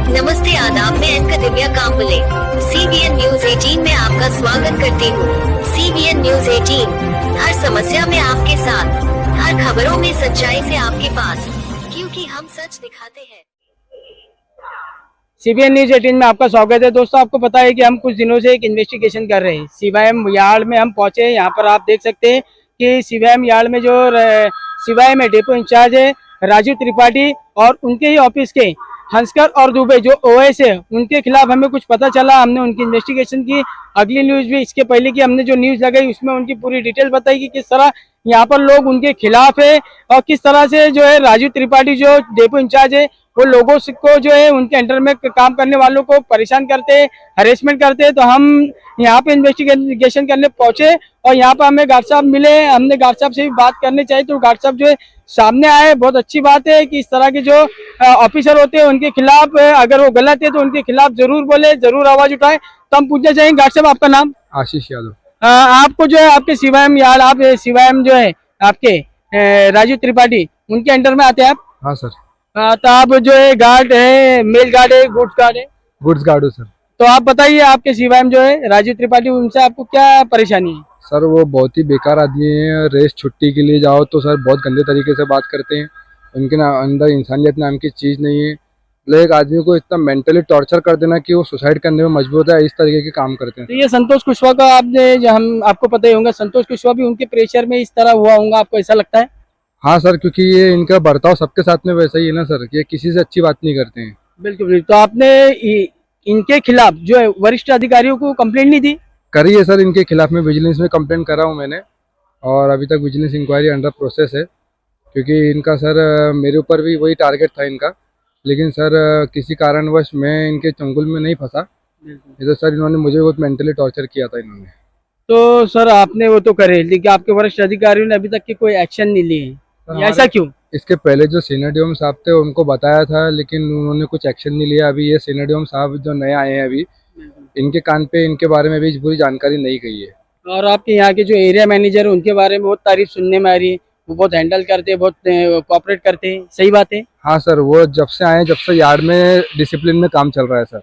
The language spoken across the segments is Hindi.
नमस्ते आदाब, मैं anchor Divya Kamble CBN news 18 में आपका स्वागत करती हूँ। CBN न्यूज 18 हर समस्या में आपके साथ, हर खबरों में सच्चाई से आपके पास, क्योंकि हम सच दिखाते हैं। CBN न्यूज 18 में आपका स्वागत है। दोस्तों, आपको पता है कि हम कुछ दिनों से एक इन्वेस्टिगेशन कर रहे हैं। CYM यार्ड में हम पहुंचे। यहाँ पर आप देख सकते हैं कि CYM यार्ड में जो CYM में डेपो इंचार्ज है राजू त्रिपाठी और उनके ही ऑफिस के हंसकर और दुबे जो OS है, उनके खिलाफ हमें कुछ पता चला। हमने उनकी इन्वेस्टिगेशन की। अगली न्यूज भी इसके पहले की हमने जो न्यूज लगाई उसमें उनकी पूरी डिटेल बताई कि किस तरह यहाँ पर लोग उनके खिलाफ है और किस तरह से जो है राजू त्रिपाठी जो डेपो इंचार्ज है वो लोगों को जो है उनके अंडर में काम करने वालों को परेशान करते हैं, हरेसमेंट करते हैं। तो हम यहाँ पे इन्वेस्टिगेशन करने पहुंचे और यहाँ पर हमें गार्ड साहब मिले। हमने गार्ड साहब से भी बात करनी चाहिए तो गार्ड साहब जो है सामने आए। बहुत अच्छी बात है कि इस तरह के जो ऑफिसर होते हैं उनके खिलाफ अगर वो गलत है तो उनके खिलाफ जरूर बोले, जरूर आवाज उठाए। तो हम पूछना चाहेंगे गार्ड साहब, आपका नाम? आशीष यादव। आपको जो है आपके CYM यार्ड, आप CYM जो है आपके राजू त्रिपाठी उनके अंडर में आते हैं आप? हाँ सर। तो आप जो है गार्ड है, मेल गार्ड है, गुड्स गार्ड है? गुड्स गार्ड हो सर। तो आप बताइए आपके CYM जो है राजू त्रिपाठी उनसे आपको क्या परेशानी है? सर वो बहुत ही बेकार आदमी है। रेस्ट छुट्टी के लिए जाओ तो सर बहुत गंदे तरीके से बात करते हैं। उनके अंदर इंसानियत नाम की चीज़ नहीं है। मतलब एक आदमी को इतना मेंटली टॉर्चर कर देना कि वो सुसाइड करने में मजबूर होता है, इस तरीके के काम करते हैं। तो ये संतोष कुशवाहा का आपने जो हम आपको पता ही होगा, संतोष कुशवाहा भी उनके प्रेशर में इस तरह हुआ होगा, आपको ऐसा लगता है? हाँ सर, क्योंकि ये इनका बर्ताव सबके साथ में वैसा ही है ना सर, ये किसी से अच्छी बात नहीं करते हैं। बिल्कुल बिल्कुल। तो आपने इनके खिलाफ जो है वरिष्ठ अधिकारियों को कंप्लेंट नहीं दी? करी है सर, इनके खिलाफ में विजिलेंस में कंप्लेंट करा हूँ मैंने और अभी तक विजिलेंस इंक्वायरी अंडर प्रोसेस है। क्योंकि इनका सर मेरे ऊपर भी वही टारगेट था इनका, लेकिन सर किसी कारणवश मैं इनके चंगुल में नहीं फंसा। तो सर इन्होंने मुझे बहुत मेंटली टॉर्चर किया था इन्होंने। तो सर आपने वो तो करे, लेकिन आपके वरिष्ठ अधिकारियों ने अभी तक की कोई एक्शन नहीं लिए, ऐसा क्यों? इसके पहले जो सीनियर डीएम साहब थे उनको बताया था, लेकिन उन्होंने कुछ एक्शन नहीं लिया। अभी ये सीनियर डीएम साहब जो नए आए हैं अभी, इनके कान पे इनके बारे में भी पूरी जानकारी नहीं गई है। और आपके यहाँ के जो एरिया मैनेजर है उनके बारे में बहुत तारीफ सुनने में आ रही है, वो बहुत हैंडल करते हैं, बहुत कोऑपरेट करते हैं, सही बात है? हाँ सर, वो जब से आए जब से यार्ड में डिसिप्लिन में काम चल रहा है सर।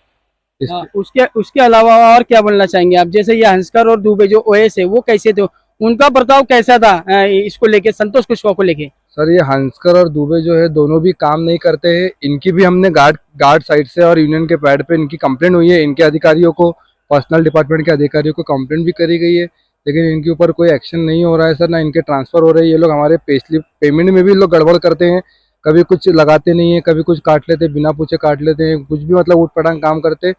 उसके अलावा और क्या बोलना चाहेंगे आप? जैसे ये हंसकर और दुबे जो OS है वो कैसे थे, उनका बर्ताव कैसा था इसको लेके, संतोष कुशवाहा को लेके? सर ये हंसकर और दुबे जो है दोनों भी काम नहीं करते हैं। इनकी भी हमने गार्ड साइड से और यूनियन के पैड पे इनकी कंप्लेंट हुई है। इनके अधिकारियों को, पर्सनल डिपार्टमेंट के अधिकारियों को कंप्लेंट भी करी गई है, लेकिन इनके ऊपर कोई एक्शन नहीं हो रहा है सर। ना इनके ट्रांसफर हो रहे हैं। ये लोग हमारे पेमेंट में भी लोग गड़बड़ करते हैं, कभी कुछ लगाते नहीं है, कभी कुछ काट लेते, बिना पूछे काट लेते हैं, कुछ भी मतलब उठपटांग काम करते।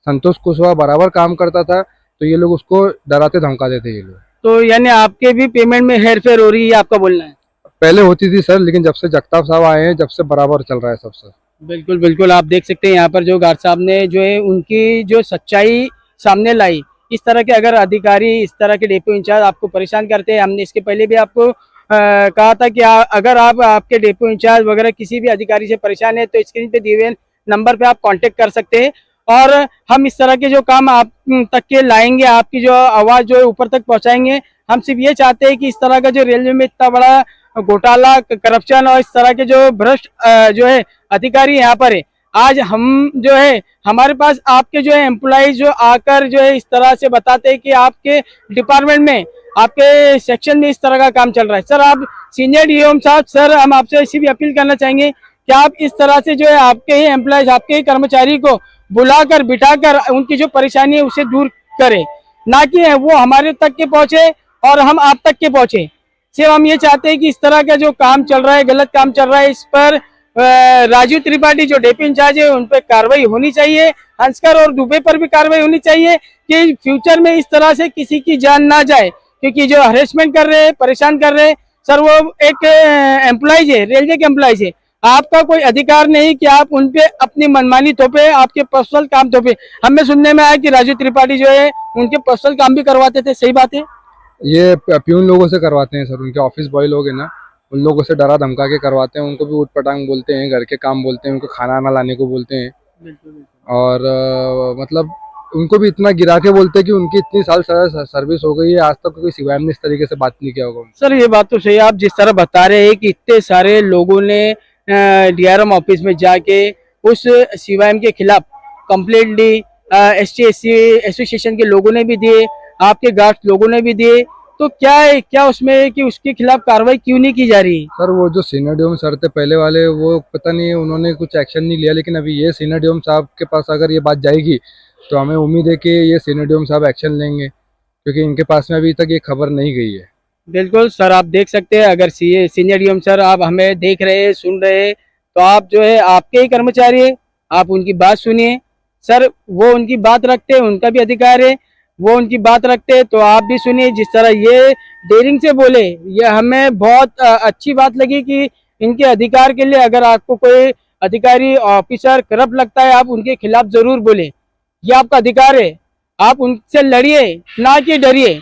संतोष कुशवाहा बराबर काम करता था तो ये लोग उसको डराते धमकाते थे ये लोग। तो यानी आपके भी पेमेंट में हेर फेर हो रही है, आपका बोलना है? पहले होती थी सर, लेकिन जब से जगताप साहब आए हैं जब से बराबर चल रहा है सब सर। बिल्कुल बिल्कुल। आप देख सकते हैं यहाँ पर जो गार्ड साहब ने जो है उनकी जो सच्चाई सामने लाई। इस तरह के अगर अधिकारी, इस तरह के डेपो इंचार्ज आपको परेशान करते हैं, हमने इसके पहले भी आपको कहा था कि अगर आप आपके डेपो इंचार्ज वगैरह किसी भी अधिकारी से परेशान है तो स्क्रीन पे दिए हुए नंबर पे आप कांटेक्ट कर सकते हैं और हम इस तरह के जो काम आप तक के लाएंगे, आपकी जो आवाज़ जो है ऊपर तक पहुंचाएंगे। हम सिर्फ ये चाहते हैं कि इस तरह का जो रेलवे में इतना बड़ा घोटाला, करप्शन और इस तरह के जो भ्रष्ट जो है अधिकारी यहाँ पर है, आज हम जो है हमारे पास आपके जो है एम्प्लॉइज जो आकर जो है इस तरह से बताते हैं कि आपके डिपार्टमेंट में, आपके सेक्शन में इस तरह का काम चल रहा है। सर आप सीनियर डीएम साहब, सर हम आपसे ऐसी भी अपील करना चाहेंगे कि आप इस तरह से जो है आपके ही एम्प्लॉइज, आपके ही कर्मचारी को बुलाकर बिठाकर उनकी जो परेशानी है उसे दूर करें, ना कि वो हमारे तक के पहुंचे और हम आप तक के पहुंचे। सिर्फ हम ये चाहते हैं कि इस तरह का जो काम चल रहा है, गलत काम चल रहा है, इस पर राजू त्रिपाठी जो डेपो इंचार्ज है उन पर कार्रवाई होनी चाहिए। हंसकर और दुबे पर भी कार्रवाई होनी चाहिए कि फ्यूचर में इस तरह से किसी की जान ना जाए, क्योंकि जो हरेसमेंट कर रहे हैं, परेशान कर रहे हैं सर, वो एक एम्प्लॉइज है, रेलवे के एम्प्लॉइज है। आपका कोई अधिकार नहीं कि आप उन पे अपनी मनमानी थोपे, आपके पर्सनल काम थोपे। हमें सुनने में आया कि राजू त्रिपाठी जो है उनके पर्सनल काम भी करवाते थे, सही बात है? ये प्यून लोगों से करवाते हैं सर, उनके ऑफिस बॉय लोग हैं ना, उन लोगों से डरा धमका के करवाते हैं। उनको भी उठपटांग बोलते हैं, घर के काम बोलते हैं, उनको खाना ना लाने को बोलते हैं। और मतलब उनको भी इतना गिरा के बोलते हैं कि उनकी इतनी साल सर्विस हो गई है, आज तक कोई CYM ने इस तरीके से बात नहीं किया होगा। सर ये बात तो सही है, आप जिस तरह बता रहे हैं कि इतने सारे लोगों ने DRM ऑफिस में जाके उस CYM के खिलाफ कंप्लेंट ली, ST/SC एसोसिएशन के लोगों ने भी दिए, आपके गार्ड्स लोगों ने भी दिए, तो क्या है, क्या उसमें है कि उसके खिलाफ कार्रवाई क्यों नहीं की जा रही? सर वो जो सीनियर डीएम सर थे पहले वाले, वो पता नहीं उन्होंने कुछ एक्शन नहीं लिया, लेकिन अभी ये सीनियर डीएम साहब के पास अगर ये बात जाएगी तो हमें उम्मीद है कि ये सीनियर डीएम साहब एक्शन लेंगे, क्योंकि इनके पास में अभी तक ये खबर नहीं गई है। बिल्कुल सर, आप देख सकते हैं, अगर सीनियर डीएम सर आप हमें देख रहे हैं, सुन रहे हैं, तो आप जो है आपके ही कर्मचारी है, आप उनकी बात सुनिए। सर वो उनकी बात रखते हैं, उनका भी अधिकार है, वो उनकी बात रखते हैं, तो आप भी सुनिए। जिस तरह ये डेयरिंग से बोले, ये हमें बहुत अच्छी बात लगी कि इनके अधिकार के लिए अगर आपको कोई अधिकारी ऑफिसर करप्ट लगता है, आप उनके खिलाफ जरूर बोले, ये आपका अधिकार है, आप उनसे लड़िए, ना कि डरिए।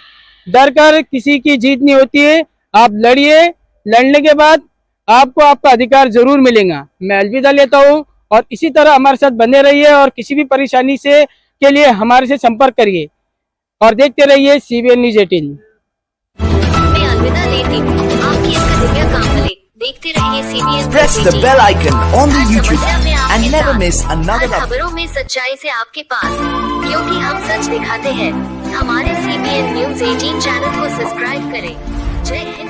डर कर किसी की जीत नहीं होती है, आप लड़िए, लड़ने के बाद आपको आपका अधिकार जरूर मिलेगा। मैं अलविदा लेता हूँ, और इसी तरह हमारे साथ बने रहिए, और किसी भी परेशानी से के लिए हमारे से संपर्क करिए, और देखते रहिए CBN न्यूज़ 18। मैं अलविदा लेती हूँ, आपकी एक दिव्य काम भले। देखते रहिए CBN Press news the 18। bell icon on the her YouTube समस्या में app आपके and never साथ, miss another हर खबरों में सच्चाई से आपके पास, क्योंकि हम सच दिखाते हैं। हमारे CBN न्यूज़ 18 चैनल को सब्सक्राइब करें। जय हिंद।